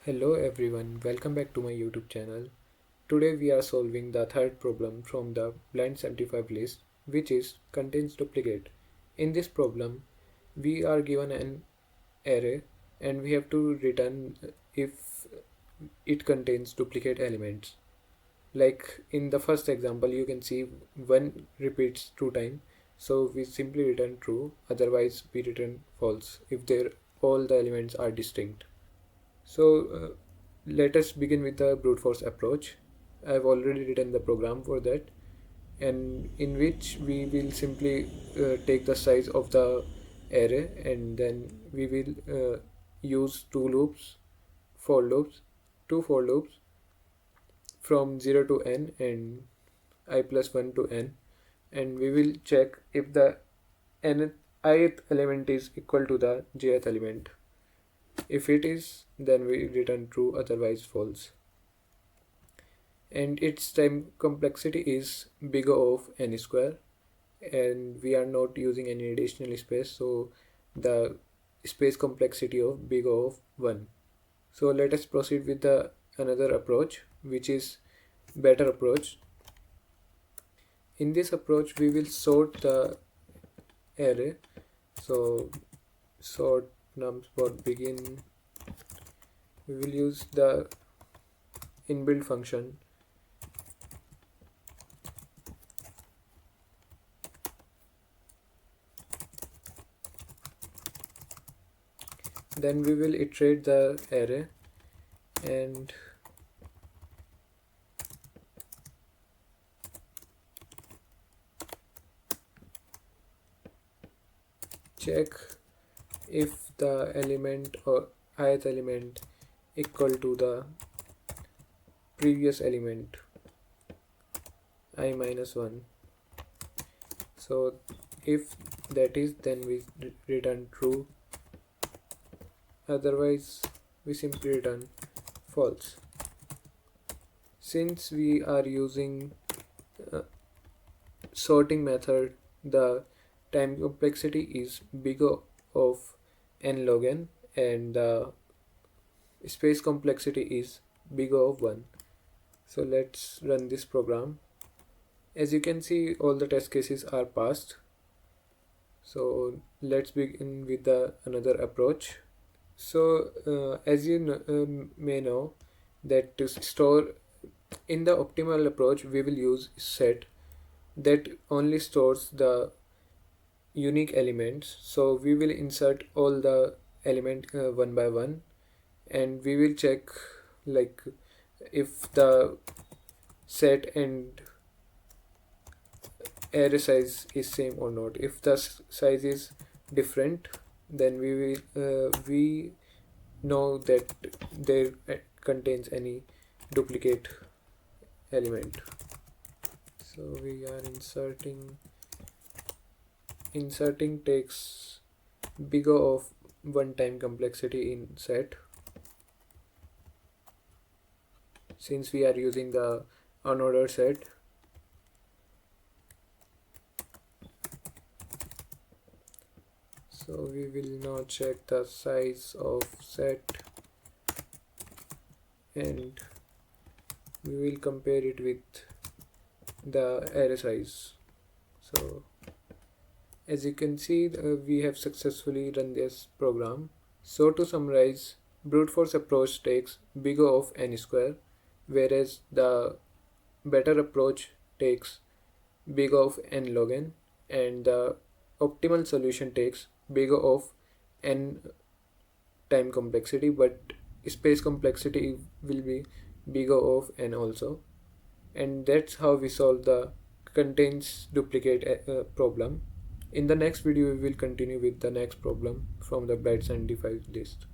Hello everyone, welcome back to my YouTube channel. Today we are solving the third problem from the blind 75 list, which is contains duplicate. In this problem, we are given an array and we have to return if it contains duplicate elements. Like in the first example, you can see 1 repeats 2 times, so we simply return true, otherwise we return false if all the elements are distinct. So let us begin with the brute force approach. I've already written the program for that, and in which we will simply take the size of the array, and then we will use for loops, two for loops from 0 to n and I plus 1 to n, and we will check if the ith element is equal to the jth element. If it is, then we return true, otherwise false. And its time complexity is bigger of n square, and we are not using any additional space, so the space complexity of bigger of 1. So let us proceed with the another approach, which is better approach. In this approach we will sort the array. So sort nums for begin, we will use the inbuilt function. Then we will iterate the array and check if the element or ith element equal to the previous element I minus 1. So if that is, then we return true, otherwise we simply return false. Since we are using sorting method, the time complexity is bigger of n log n, and the space complexity is bigger of 1. So let's run this program. As you can see, all the test cases are passed. So let's begin with the another approach. So as you may know, that to store in the optimal approach we will use set that only stores the unique elements. So we will insert all the element one by one, and we will check like if the set and array size is same or not. If the size is different, then we know that there contains any duplicate element. So we are inserting takes bigger of 1 time complexity in set, since we are using the unordered set. So we will now check the size of set and we will compare it with the array size. So as you can see, we have successfully run this program. So to summarize, brute force approach takes bigger of n square, whereas the better approach takes bigger of n log n, and the optimal solution takes bigger of n time complexity, but space complexity will be bigger of n also. And that's how we solve the contains duplicate problem. In the next video we will continue with the next problem from the blind 75 list.